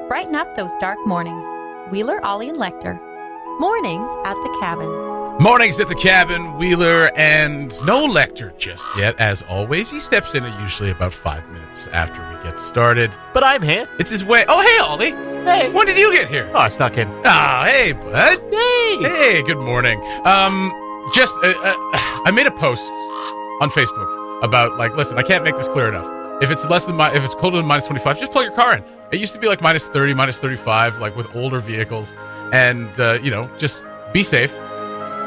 Brighten up those dark mornings. Wheeler, Ollie, and Lecter. Mornings at the Cabin. Mornings at the Cabin, Wheeler, and no Lecter just yet. As always, he steps in usually about 5 minutes after we get started. But I'm here. It's his way. Oh, hey, Ollie. Hey. When did you get here? Oh, I snuck in. Ah, hey, bud. Hey. Hey, good morning. I made a post on Facebook about, listen, I can't make this clear enough. If it's if it's colder than minus 25, just plug your car in. It used to be like minus 30, minus 35, like with older vehicles. And, just be safe.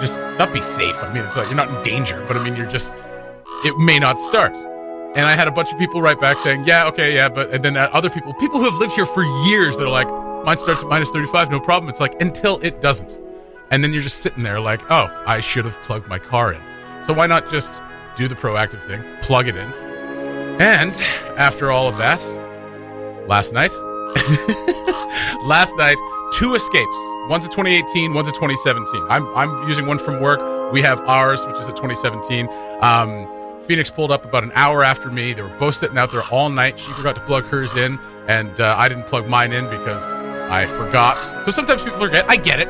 Just not be safe. I mean, it's like you're not in danger, but I mean, it may not start. And I had a bunch of people write back saying, yeah, okay, yeah, but, and then other people who have lived here for years that are like, mine starts at minus 35, no problem. It's like, until it doesn't. And then you're just sitting there like, oh, I should have plugged my car in. So why not just do the proactive thing, plug it in. And after all of that, last night, 2 escapes. One's a 2018, one's a 2017. I'm using one from work. We have ours, which is a 2017. Phoenix pulled up about an hour after me. They were both sitting out there all night. She forgot to plug hers in, and I didn't plug mine in because I forgot. So sometimes people forget. I get it.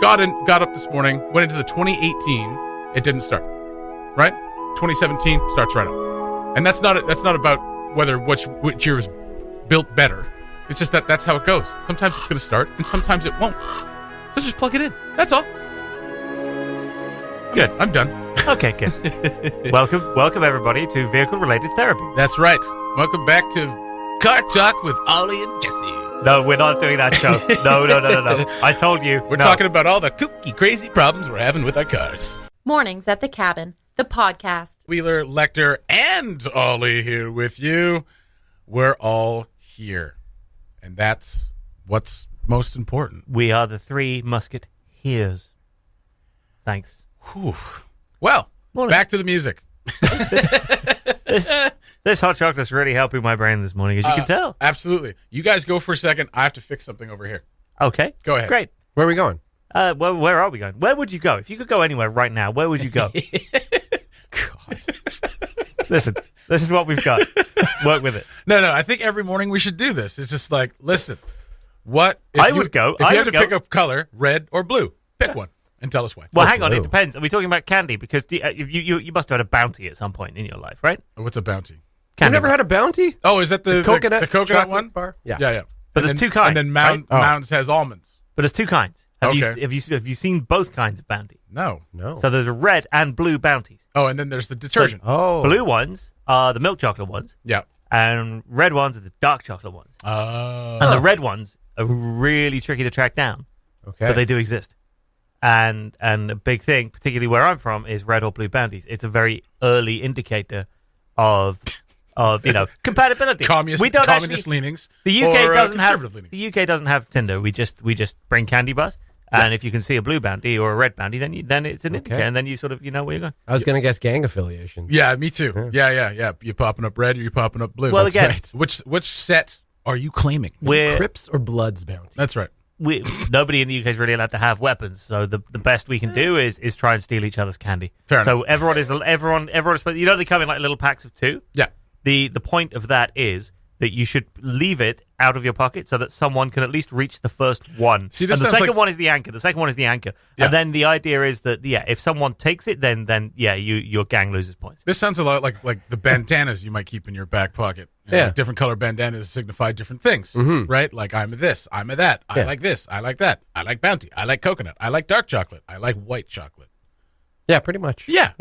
Got up this morning, went into the 2018. It didn't start. Right? 2017 starts right up. And that's not about whether which year was built better. It's just that's how it goes. Sometimes it's going to start, and sometimes it won't. So just plug it in. That's all. Good. I'm done. Okay, good. Welcome everybody to vehicle-related therapy. That's right. Welcome back to Car Talk with Ollie and Jesse. No, we're not doing that show. No. I told you. We're talking about all the kooky, crazy problems we're having with our cars. Mornings at the Cabin, the podcast. Wheeler, Lecter, and Ollie here with you. We're all here. And that's what's most important. We are the Three Musketeers. Thanks. Whew. Well, morning. Back to the music. This hot chocolate's really helping my brain this morning, as you can tell. Absolutely. You guys go for a second. I have to fix something over here. Okay. Go ahead. Great. Where are we going? Where are we going? Where would you go? If you could go anywhere right now, where would you go? God. Listen, this is what we've got. Work with it. No, I think every morning we should do this. It's just like, listen, if you had to pick a color, red or blue, pick one and tell us why. Well, hang on. It depends. Are we talking about candy? Because you must have had a bounty at some point in your life, right? What's a bounty? You never had a bounty? Oh, is that the coconut one? Bar? Yeah. But there's two kinds. And then Mounds has almonds. But there's two kinds. Have Okay. you seen both kinds of bounty? No. So there's a red and blue bounties. Oh, and then there's the detergent. Blue ones are the milk chocolate ones. Yeah. And red ones are the dark chocolate ones. And the red ones are really tricky to track down. Okay. But they do exist. And a big thing, particularly where I'm from, is red or blue bounties. It's a very early indicator of compatibility. Communist leanings. The UK or, doesn't have leanings. The UK doesn't have Tinder. We just bring candy bars. And if you can see a blue bounty or a red bounty, then it's an indicator, and then you sort of know where you're going. I was going to guess gang affiliation. Yeah, me too. Yeah. You popping up red or you popping up blue? Well, That's again, right. Which set are you claiming? Crips or Bloods bounty? That's right. Nobody in the UK is really allowed to have weapons, so the best we can do is try and steal each other's candy. Fair so enough. everyone is, they come in like little packs of 2. Yeah. The point of that is that you should leave it out of your pocket so that someone can at least reach the first one. See, and the second one is the anchor. Yeah. And then the idea is that if someone takes it, then your gang loses points. This sounds a lot like the bandanas you might keep in your back pocket. Like different color bandanas signify different things, right? Like I'm a this, I'm a that. I like this, I like that. I like bounty, I like coconut, I like dark chocolate, I like white chocolate. Yeah, pretty much. Yeah.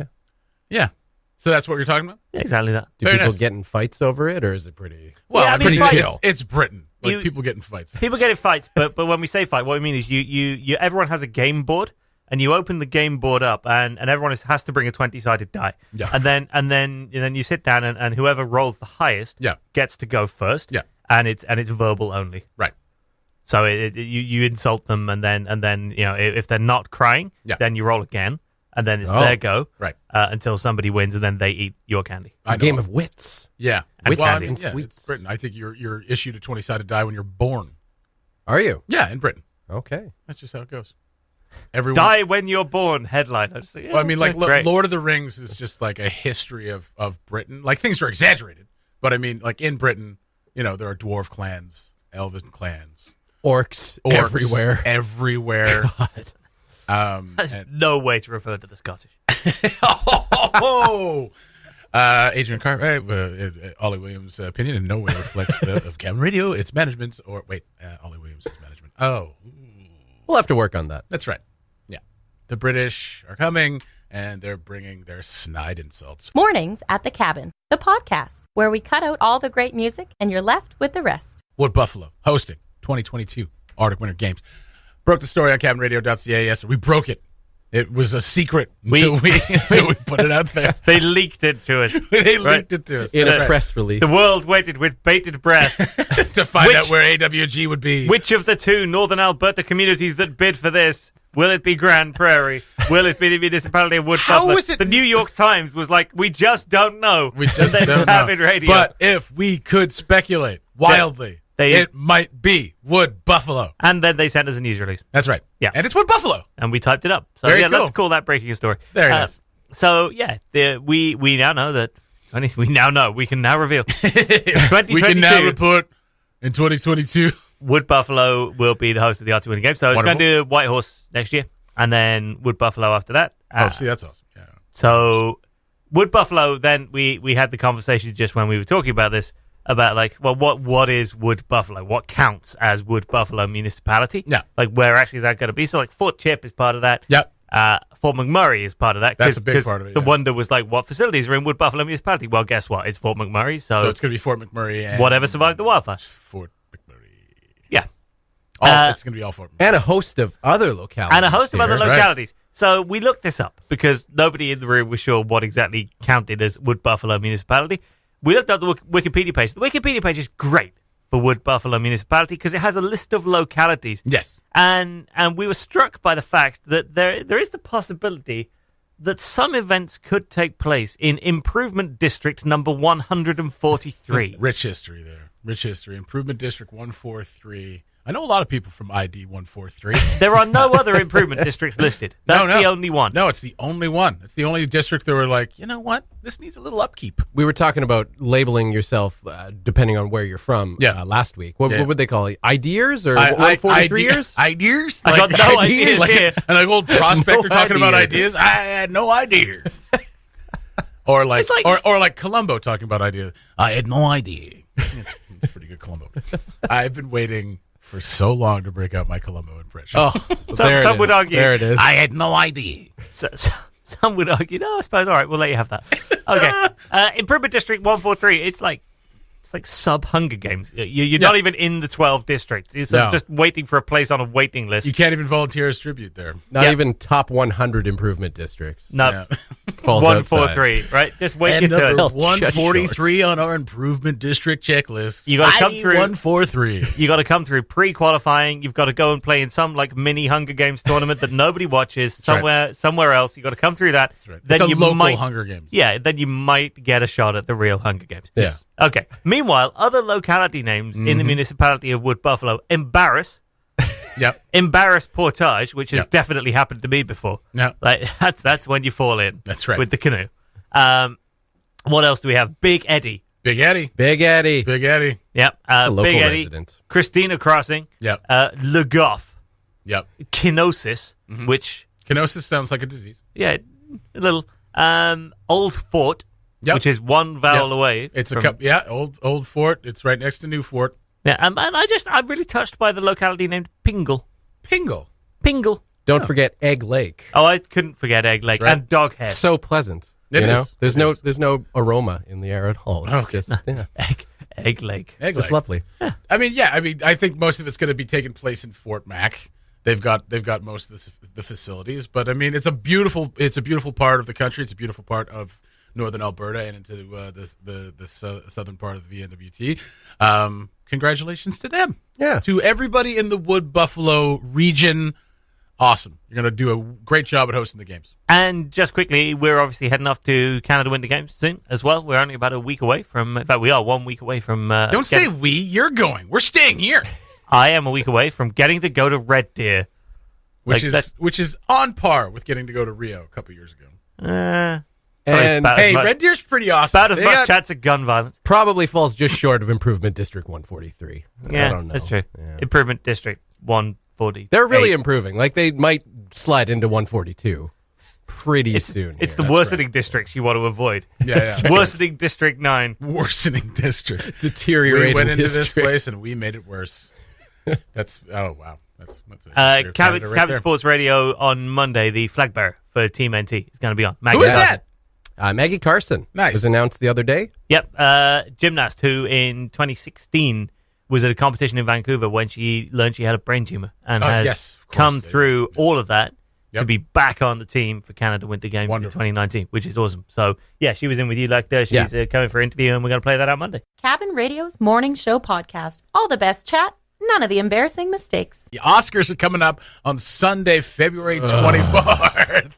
So that's what you're talking about? Yeah, exactly that. Do people get in fights over it, or is it pretty... Well, Yeah, I mean, pretty fights- chill. It's Britain. People get in fights. People get in fights, but when we say fight, what we mean is you everyone has a game board, and you open the game board up, and everyone has to bring a 20-sided die. Yeah. And then you sit down, and whoever rolls the highest gets to go first. Yeah. And it's verbal only. Right. So you insult them, and then if they're not crying, then you roll again. And then it's their go, right? Until somebody wins, and then they eat your candy. A game of wits. Yeah, and candy. And sweets. It's Britain. I think you're issued a 20-sided die when you're born. Are you? Yeah, in Britain. Okay, that's just how it goes. Everyone die when you're born. Headline. I just think, well, I mean, like Lord of the Rings is just like a history of Britain. Like things are exaggerated, but I mean, like in Britain, there are dwarf clans. elven clans. Orcs everywhere. Everywhere. There's no way to refer to the Scottish. Adrian Carr, Ollie Williams' opinion in no way reflects that of Cabin Radio. It's management's, or wait, Ollie Williams is management. Oh. We'll have to work on that. That's right. Yeah. The British are coming, and they're bringing their snide insults. Mornings at the Cabin, the podcast where we cut out all the great music and you're left with the rest. Wood Buffalo hosting 2022 Arctic Winter Games. Broke the story on cabinradio.ca. Yes, we broke it. It was a secret until we put it out there. They leaked it to us. They leaked it to us. In a press release. The world waited with bated breath to find out where AWG would be. Which of the two northern Alberta communities that bid for this? Will it be Grand Prairie? Will it be the municipality of Wood Buffalo? Is it? The New York Times was like, we just don't know. We just don't know. Cabin Radio. But if we could speculate wildly, it might be Wood Buffalo. And then they sent us a news release. That's right. Yeah. And it's Wood Buffalo. And we typed it up. So Very cool. let's call that breaking a story. There it is. So we now know that. We can now reveal. 2022, we can now report in 2022. Wood Buffalo will be the host of the Arctic Winter Games. So it's going to do Whitehorse next year, and then Wood Buffalo after that. That's awesome. Yeah. So Wood Buffalo. Then we had the conversation just when we were talking about this. About what is Wood Buffalo? What counts as Wood Buffalo municipality? Yeah. Like where actually is that going to be? So like Fort Chip is part of that. Yep. Fort McMurray is part of that. That's a big part of it. The wonder was like, what facilities are in Wood Buffalo municipality? Well, guess what? It's Fort McMurray. So it's going to be Fort McMurray and whatever survived the wildfire. Fort McMurray. Yeah. It's going to be all Fort McMurray. And a host of other localities. Right. So we looked this up because nobody in the room was sure what exactly counted as Wood Buffalo municipality. We looked up the Wikipedia page. The Wikipedia page is great for Wood Buffalo municipality because it has a list of localities. Yes. And we were struck by the fact that there is the possibility that some events could take place in Improvement District number 143. Rich history there. Rich history. Improvement District 143. I know a lot of people from ID 143. There are no other improvement districts listed. That's the only one. No, it's the only one. It's the only district that were like, you know what? This needs a little upkeep. We were talking about labeling yourself depending on where you're from last week. What would they call it? Ideers or 143ers? Ideers? I got no ideas here. And like old prospector talking about ideas. I had no idea. Or like Columbo talking about ideas. I had no idea. It's pretty good Columbo. I've been waiting for so long to break out my Columbo impression. Oh, some would argue. There it is. I had no idea. Some would argue, no, I suppose, all right, we'll let you have that. Okay. Improvement District 143, it's like sub-Hunger Games. You're not even in the 12 districts. You're sort of just waiting for a place on a waiting list. You can't even volunteer as tribute there. Not even top 100 improvement districts. No. Falls 143, right? Just wait and until number 143 on our improvement district checklist. You got to come through 143. You got to come through pre-qualifying. You've got to go and play in some like mini Hunger Games tournament that nobody watches somewhere else. You got to come through that. Right. Then it's a local might, Hunger Games. Yeah, then you might get a shot at the real Hunger Games. Yeah. Okay. Meanwhile, other locality names in the municipality of Wood Buffalo: Embarrass. Yep. Embarrass Portage, which has definitely happened to me before. Yeah. Like that's when you fall in. That's right. With the canoe. What else do we have? Big Eddie. Big Eddie. Big Eddie. Big Eddie. Yep. local Big Eddie. resident. Christina Crossing. Yep. Le Goff. Yep. Kenosis, which Kenosis sounds like a disease. a little Old Fort, which is one vowel away. It's Old Fort. It's right next to New Fort. Yeah, and I'm really touched by the locality named Pingle. Pingle. Don't forget Egg Lake. Oh, I couldn't forget Egg Lake and Doghead. So pleasant. It is. There's no aroma in the air at all. It's just Egg Lake. Just lovely. I mean, I think most of it's going to be taking place in Fort Mac. They've got most of the facilities, but I mean, it's a beautiful part of the country. It's a beautiful part of northern Alberta and into the southern part of the VNWT. Congratulations to them. Yeah. To everybody in the Wood Buffalo region. Awesome. You're going to do a great job at hosting the games. And just quickly, we're obviously heading off to Canada Winter Games soon as well. We're only about a week away from, in fact, we are 1 week away from... Don't say we, you're going. We're staying here. I am a week away from getting to go to Red Deer. Which is on par with getting to go to Rio a couple years ago. And And hey, Red Deer's pretty awesome. About as much chance of gun violence. Probably falls just short of Improvement District 143. Yeah, I don't know. That's true. Yeah. Improvement District 140. They're really improving. Like, they might slide into 142 pretty soon. It's the worsening districts you want to avoid. Yeah. Worsening District 9. Worsening district. Deteriorating We went into district. this place and we made it worse. That's wow. That's Cabin Sports Radio on Monday. The flag bearer for Team NT is going to be on. Who is that? Maggie Carson. Nice. Was announced the other day. Yep. Gymnast who in 2016 was at a competition in Vancouver when she learned she had a brain tumor and has come through all of that to be back on the team for Canada Winter Games in 2019, which is awesome. So, yeah, she was in with you like that. She's coming for an interview, and we're going to play that out Monday. Cabin Radio's Morning Show podcast. All the best chat, none of the embarrassing mistakes. The Oscars are coming up on Sunday, February 24th.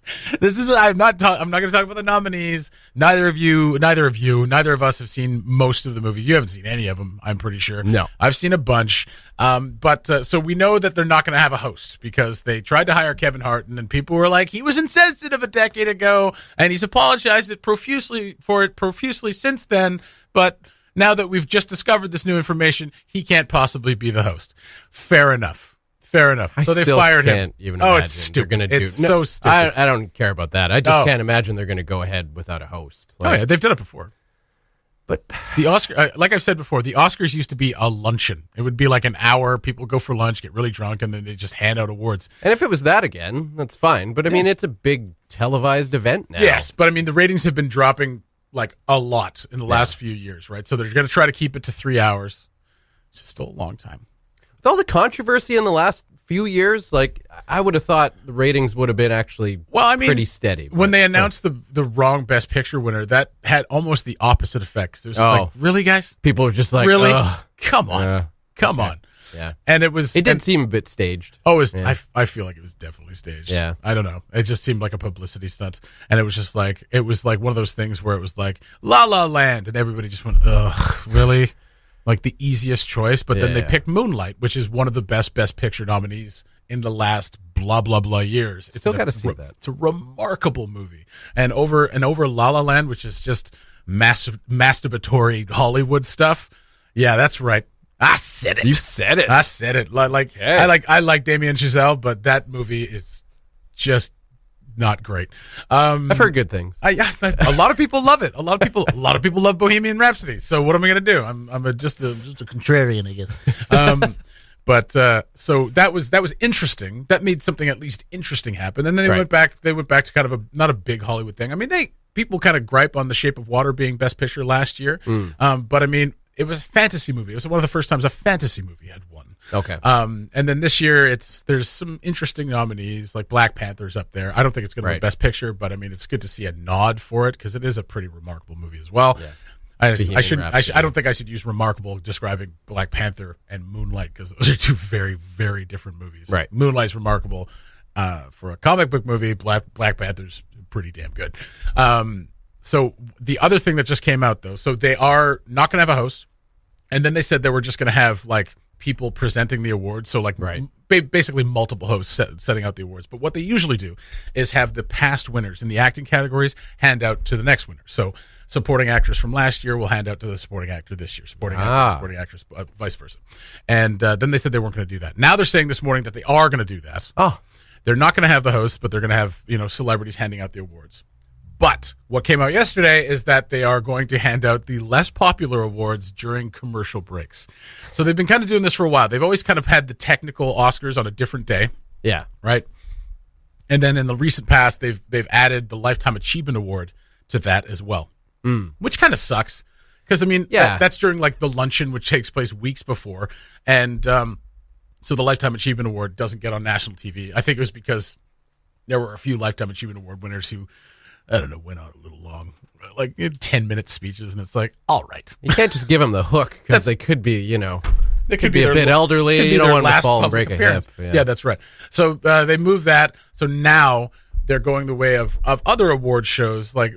I'm not going to talk about the nominees. Neither of us have seen most of the movies. You haven't seen any of them, I'm pretty sure. No. I've seen a bunch. So we know that they're not going to have a host because they tried to hire Kevin Hart, and then people were like, he was insensitive a decade ago, and he's apologized profusely since then, but now that we've just discovered this new information, he can't possibly be the host. Fair enough. So they fired him. Even it's stupid. It's so stupid. I don't care about that. I just can't imagine they're going to go ahead without a host. Yeah, they've done it before. But the Oscar, like I've said before, the Oscars used to be a luncheon. It would be like an hour. People go for lunch, get really drunk, and then they just hand out awards. And if it was that again, that's fine. But I mean, it's a big televised event now. Yes, but I mean, the ratings have been dropping like a lot in the last few years, right? So they're going to try to keep it to 3 hours. It's still a long time. With all the controversy in the last few years, like, I would have thought the ratings would have been actually pretty steady. When they announced the wrong Best Picture winner, that had almost the opposite effect. It was just like, really, guys? People were just like, really? Ugh. Come on. Yeah. And it did seem a bit staged. I feel like it was definitely staged. Yeah. I don't know. It just seemed like a publicity stunt. And it was just like, one of those things where it was like, La La Land. And everybody just went, ugh, really? Like the easiest choice. But then they picked Moonlight, which is one of the Best Picture nominees in the last blah, blah, blah years. Still got to see that. It's a remarkable movie. And over La La Land, which is just masturbatory Hollywood stuff. Yeah, that's right. I said it. You said it. I said it. I like Damien Chazelle, but that movie is just not great. I've heard good things. A lot of people love it. A lot of people love Bohemian Rhapsody. So what am I going to do? I'm just a contrarian, I guess. But so that was interesting. That made something at least interesting happen. And then they went back. They went back to kind of not a big Hollywood thing. I mean, people kind of gripe on The Shape of Water being Best Picture last year. But I mean, it was a fantasy movie. It was one of the first times a fantasy movie had won. Okay. And then this year, there's some interesting nominees, like Black Panther's up there. I don't think it's going to be Best Picture, but I mean, it's good to see a nod for it because it is a pretty remarkable movie as well. Yeah. I don't think I should use remarkable describing Black Panther and Moonlight because those are two very, very different movies. Right. Moonlight's remarkable for a comic book movie. Black Panther's pretty damn good. So the other thing that just came out, though, so they are not going to have a host, and then they said they were just going to have, like, people presenting the awards, so, like, basically multiple hosts setting out the awards. But what they usually do is have the past winners in the acting categories hand out to the next winner. So supporting actress from last year will hand out to the supporting actor this year, supporting actress, vice versa. And then they said they weren't going to do that. Now they're saying this morning that they are going to do that. Oh. They're not going to have the host, but they're going to have, celebrities handing out the awards. But what came out yesterday is that they are going to hand out the less popular awards during commercial breaks. So they've been kind of doing this for a while. They've always kind of had the technical Oscars on a different day. Yeah. Right? And then in the recent past, they've added the Lifetime Achievement Award to that as well, which kind of sucks. Because, I mean, that's during, like, the luncheon, which takes place weeks before. And so the Lifetime Achievement Award doesn't get on national TV. I think it was because there were a few Lifetime Achievement Award winners who, I don't know, went out a little long, like 10-minute speeches, and it's like, all right. You can't just give them the hook because they could be, they could be a bit elderly. You don't want to fall and break a hip. Yeah, that's right. So they moved that. So now they're going the way of other award shows, like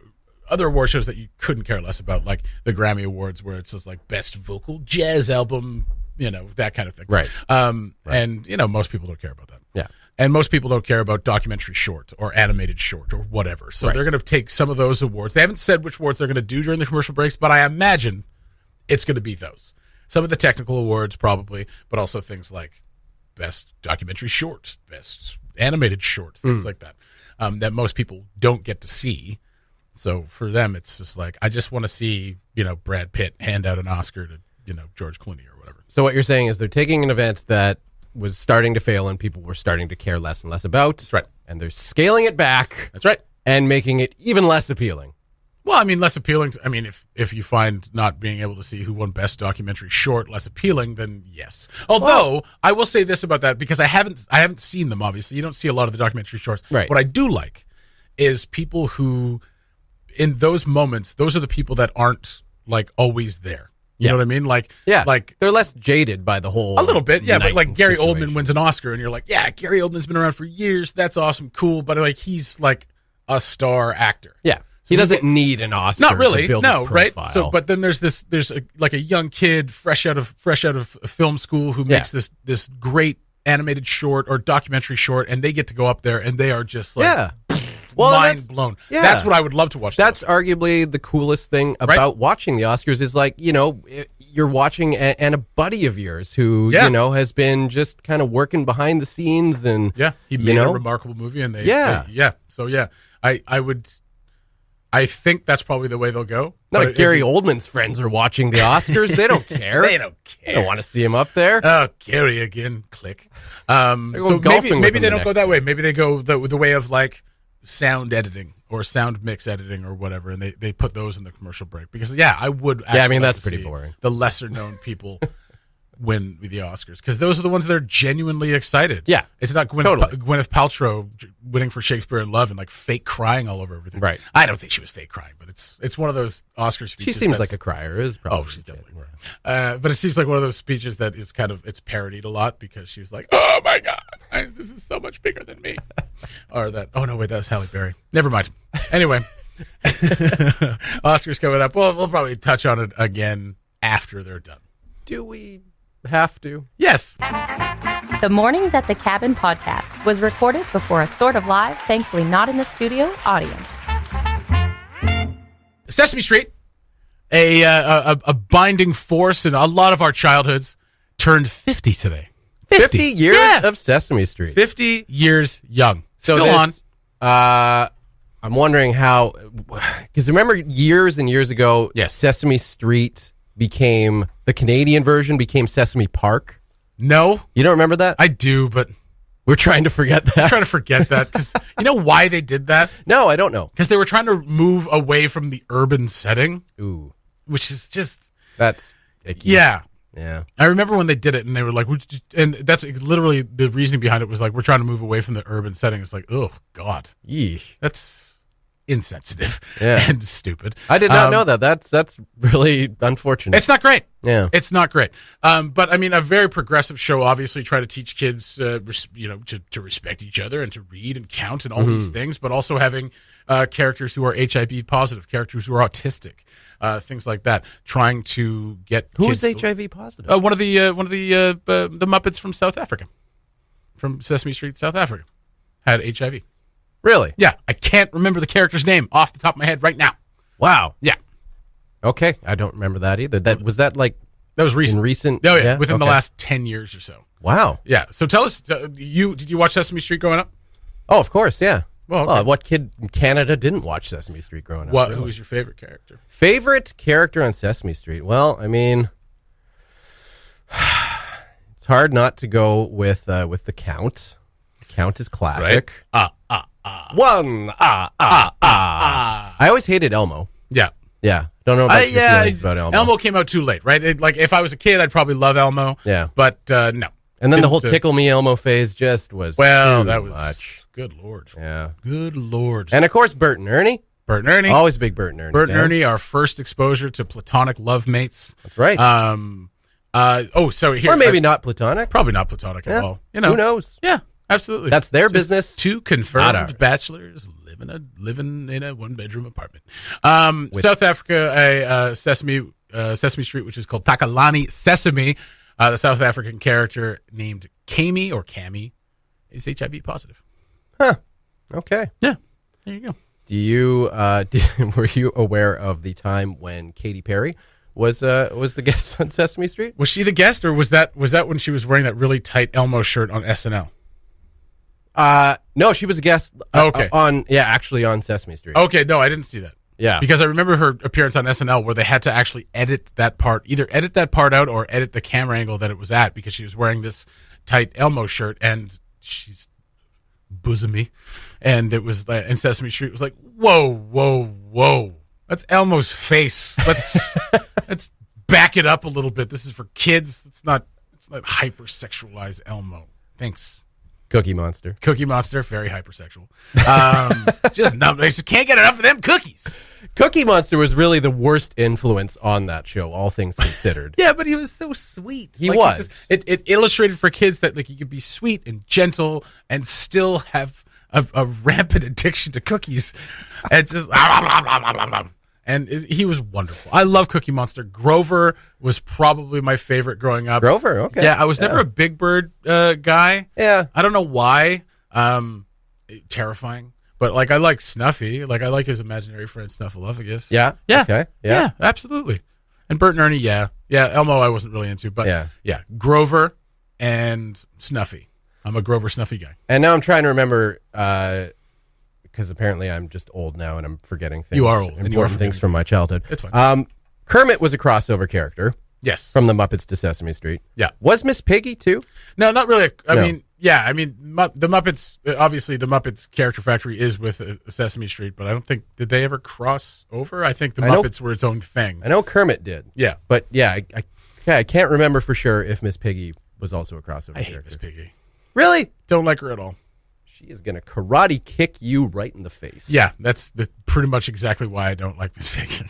other award shows that you couldn't care less about, like the Grammy Awards, where it says like Best Vocal Jazz Album, that kind of thing. Right. And most people don't care about that. Yeah. And most people don't care about documentary short or animated short or whatever. So they're going to take some of those awards. They haven't said which awards they're going to do during the commercial breaks, but I imagine it's going to be those. Some of the technical awards probably, but also things like best documentary short, best animated short, things like that, that most people don't get to see. So for them, it's just like, I just want to see, Brad Pitt hand out an Oscar to, George Clooney or whatever. So what you're saying is they're taking an event that was starting to fail and people were starting to care less and less about. That's right. And they're scaling it back. That's right. And making it even less appealing. Well, I mean, less appealing. If you find not being able to see who won best documentary short less appealing, then yes. Although I will say this about that, because I haven't seen them. Obviously, you don't see a lot of the documentary shorts. Right. What I do like is people who, in those moments, those are the people that aren't like always there. You know what I mean? Like they're less jaded by the whole. A little bit, yeah. But like Gary situation. Oldman wins an Oscar, and you're like, yeah, Gary Oldman's been around for years. That's awesome, cool. But like, he's like a star actor. Yeah. He doesn't need an Oscar. Not really, to build no, his right? profile. So, but then there's a young kid fresh out of film school who makes this great animated short or documentary short, and they get to go up there and they are just like mind blown. Yeah. That's what I would love to watch. That's arguably the coolest thing about watching the Oscars is like, you're watching and a buddy of yours who has been just kind of working behind the scenes and he made a remarkable movie and I think that's probably the way they'll go. Not like Gary Oldman's friends are watching the Oscars. They don't care. They don't care. They don't want to see him up there. Oh, Gary again. Click. So maybe they don't go that way. Maybe they go the way of like sound editing or sound mix editing or whatever, and they put those in the commercial break. Because, I would actually that's pretty boring. The lesser-known people win the Oscars, because those are the ones that are genuinely excited. Yeah. It's not Gwyneth Paltrow winning for Shakespeare in Love and like fake crying all over everything. Right. I don't think she was fake crying, but it's one of those Oscar speeches. She seems like a crier. She's definitely crying. But it seems like one of those speeches that is it's parodied a lot, because she was like, oh my God, this is so much bigger than me. Or that, oh no, wait, that was Halle Berry. Never mind. Anyway, Oscars coming up. Well, we'll probably touch on it again after they're done. Do we have to? Yes. The Mornings at the Cabin podcast was recorded before a sort of live, thankfully not in the studio, audience. Sesame Street, a binding force in a lot of our childhoods, turned 50 today. 50 years of Sesame Street. 50 years young. So Still on. I'm wondering how, because remember years and years ago, Sesame Street became, the Canadian version became Sesame Park. No. You don't remember that? I do, but we're trying to forget that. I'm trying to forget that, because you know why they did that? No, I don't know. Because they were trying to move away from the urban setting. Ooh. Which is just... That's icky. Yeah. Yeah. I remember when they did it, and they were like, and that's literally the reasoning behind it was like, we're trying to move away from the urban setting. It's like, oh, God. Yeesh. That's insensitive and stupid. I did not know that. That's really unfortunate. It's not great. Yeah. It's not great. But I mean, a very progressive show, obviously try to teach kids, to respect each other and to read and count and all these things, but also having characters who are HIV positive, characters who are autistic, things like that, trying to get Who's HIV positive? One of the Muppets from South Africa, from Sesame Street, South Africa, had HIV. Really? Yeah. I can't remember the character's name off the top of my head right now. Wow. Yeah. Okay. I don't remember that either. That was recent. Oh, yeah. Within the last 10 years or so. Wow. Yeah. So tell us, did you watch Sesame Street growing up? Oh, of course. Yeah. Well, okay. What kid in Canada didn't watch Sesame Street growing up? Who was your favorite character? Favorite character on Sesame Street? Well, I mean, it's hard not to go with the Count. The Count is classic. Right. One. I always hated Elmo. Yeah. Yeah. Don't know about your feelings about Elmo. Elmo came out too late, right? If I was a kid, I'd probably love Elmo. Yeah. But no. And then the whole Tickle Me Elmo phase just was that was much. Good Lord. Yeah. Good Lord. And of course, Bert and Ernie. Bert and Ernie. Always a big Bert and Ernie. Bert and Ernie, our first exposure to platonic love mates. That's right. So here. Or maybe not platonic. Probably not platonic at all. Who knows? Yeah. Absolutely. That's their business. Two confirmed bachelors living in a one-bedroom apartment. South Africa, Sesame Street, which is called Takalani Sesame. The South African character named Kami or Cammy. is HIV positive. Huh. Okay. Yeah. There you go. Do you were you aware of the time when Katy Perry was the guest on Sesame Street? Was she the guest, or was that when she was wearing that really tight Elmo shirt on SNL? No, she was a guest. Okay. Actually on Sesame Street. Okay, no, I didn't see that. Yeah, because I remember her appearance on SNL where they had to actually edit that part, either edit that part out or edit the camera angle that it was at, because she was wearing this tight Elmo shirt and she's bosomy, and it was in Sesame Street. It was like, whoa, that's Elmo's face. Let's back it up a little bit. This is for kids. It's not hypersexualized Elmo. Thanks. Cookie Monster, very hypersexual. Just numb. I just can't get enough of them cookies. Cookie Monster was really the worst influence on that show, all things considered. Yeah, but he was so sweet. He was. It illustrated for kids that like you could be sweet and gentle and still have a rampant addiction to cookies, and just and he was wonderful. I love Cookie Monster. Grover was probably my favorite growing up. Grover, okay. Yeah, I was never a Big Bird guy. Yeah, I don't know why. Terrifying. But like I like Snuffy, like I like his imaginary friend Snuffleupagus. Yeah. Okay. Yeah, absolutely. And Bert and Ernie, yeah. Elmo I wasn't really into, but yeah, Grover and Snuffy. I'm a Grover Snuffy guy. And now I'm trying to remember because apparently I'm just old now and I'm forgetting things. You are old. Important things from my childhood. It's fine. Kermit was a crossover character. Yes. From the Muppets to Sesame Street. Yeah. Was Miss Piggy too? No, not really. I mean, the Muppets, obviously the Muppets Character Factory is with Sesame Street, but I don't think, did they ever cross over? I think the Muppets were its own thing. I know Kermit did. Yeah. But yeah, I can't remember for sure if Miss Piggy was also a crossover character. I hate Miss Piggy. Really? Don't like her at all. She is going to karate kick you right in the face. Yeah, that's pretty much exactly why I don't like Miss Piggy.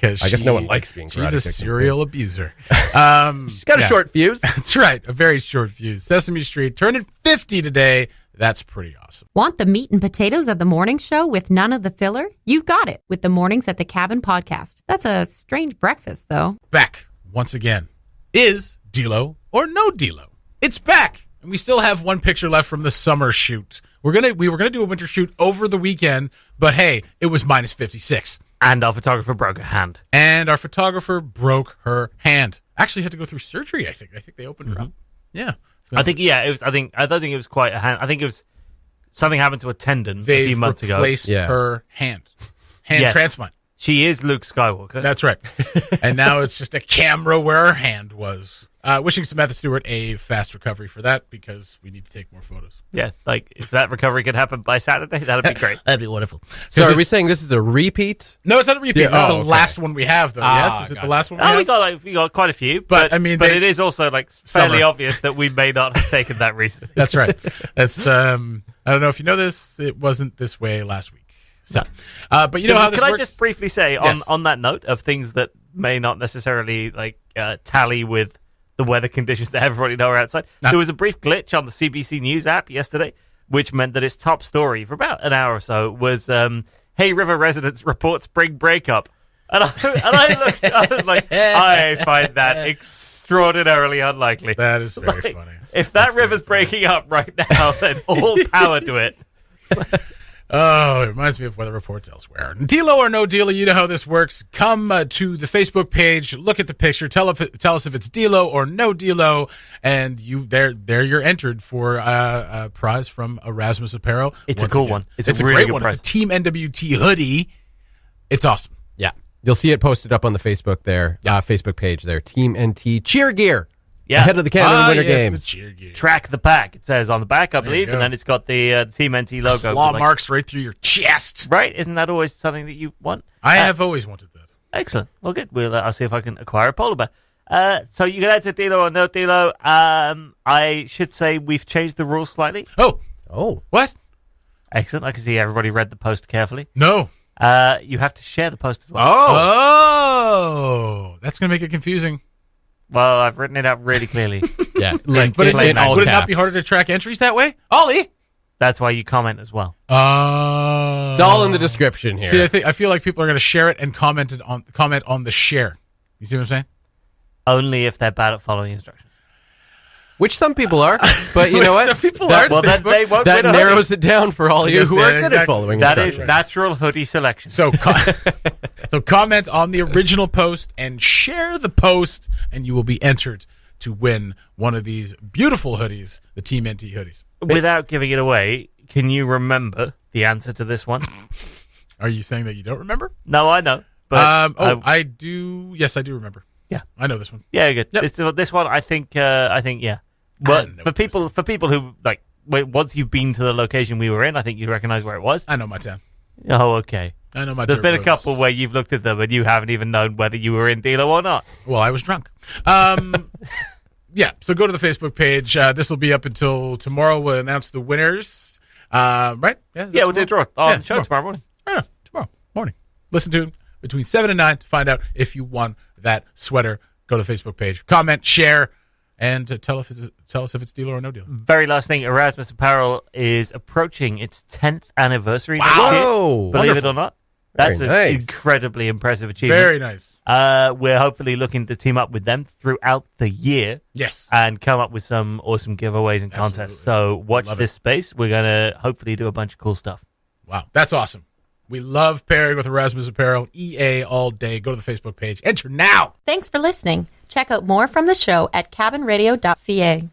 I guess no one likes being karate kicked. She's a serial abuser. She's got a short fuse. That's right, a very short fuse. Sesame Street turning 50 today. That's pretty awesome. Want the meat and potatoes of the morning show with none of the filler? You've got it with the Mornings at the Cabin podcast. That's a strange breakfast, though. Back once again. Is D-Lo or no D-Lo? It's back. And we still have one picture left from the summer shoot. We were gonna do a winter shoot over the weekend, but hey, it was minus 56. And our photographer broke her hand. Actually had to go through surgery, I think. I think they opened her up. Yeah. I think I don't think it was quite a hand. I think it was something happened to a tendon a few months ago. They replaced her hand. Transplant. She is Luke Skywalker. That's right. And now it's just a camera where her hand was. Wishing Samantha Stewart a fast recovery for that, because we need to take more photos. Yeah, like if that recovery could happen by Saturday, that'd be great. That'd be wonderful. So are we saying this is a repeat? No, it's not a repeat. It's the last one we have, though. Yes, is it the last one we have? We got quite a few, but I mean, it is also like fairly obvious that we may not have taken that recently. That's right. That's I don't know if you know this. It wasn't this way last week. So, but you know how this works? Can I just briefly say on that note of things that may not necessarily tally with the weather conditions that everybody know are outside? There was a brief glitch on the CBC News app yesterday, which meant that its top story for about an hour or so was Hay River residents report spring breakup. And I looked, I was like, I find that extraordinarily unlikely. That is very funny. If that river's breaking up right now, then all power to it. Oh, it reminds me of weather reports elsewhere. D-Lo or no D-Lo, you know how this works. Come to the Facebook page, look at the picture, tell us if it's D-Lo or no D-Lo, and there you're entered for a prize from Erasmus Apparel. It's a cool one. It's a really great good one. prize. It's a Team NWT hoodie. It's awesome. Yeah. You'll see it posted up on the Facebook there, Facebook page there. Team NT cheer gear. Yeah. Ahead of the Canada Winter Games. Track the pack, it says on the back, I believe, and then it's got the Team NT logo. Claw marks right through your chest. Right? Isn't that always something that you want? I have always wanted that. Excellent. Well, good. I'll see if I can acquire a polar bear. So you can enter D-Lo or no D-Lo. I should say we've changed the rules slightly. Oh. What? Excellent. I can see everybody read the post carefully. No. You have to share the post as well. Oh. That's going to make it confusing. Well, I've written it out really clearly. Yeah. But would it not be harder to track entries that way? Ollie? That's why you comment as well. It's all in the description here. See, I feel like people are going to share it and comment on the share. You see what I'm saying? Only if they're bad at following instructions. Which some people are, but you know what? Some people are. Well, then they won't That win a narrows hoodie. it down for all you who are good at following That is instructions. natural hoodie selection. So, so comment on the original post and share the post, and you will be entered to win one of these beautiful hoodies, the Team NT hoodies. Without giving it away, can you remember the answer to this one? Are you saying that you don't remember? No, I know. But I do. Yes, I do remember. Yeah, I know this one. Yeah, good. Yep. This one, I think, yeah. But for people who like, once you've been to the location we were in, I think you recognize where it was. I know my town. Oh, okay. I know my. There's been a roads. couple where you've looked at them and you haven't even known whether you were in Dilo or not. Well, I was drunk. Yeah, so go to the Facebook page. This will be up until tomorrow. We'll announce the winners. Right? Yeah, we'll do a draw on the show tomorrow morning. Yeah, tomorrow morning. Listen to it between 7 and 9 to find out if you won that sweater. Go to the Facebook page, comment, share, and tell us if it's dealer or no dealer. Very last thing, Erasmus Apparel is approaching its 10th anniversary. Wow. next year, Whoa. believe it or not. That's Very an nice. incredibly impressive achievement. Very nice. We're hopefully looking to team up with them throughout the year. Yes. And come up with some awesome giveaways and contests. So watch this space. We're going to hopefully do a bunch of cool stuff. Wow, that's awesome. We love pairing with Erasmus Apparel. EA all day. Go to the Facebook page. Enter now. Thanks for listening. Check out more from the show at cabinradio.ca.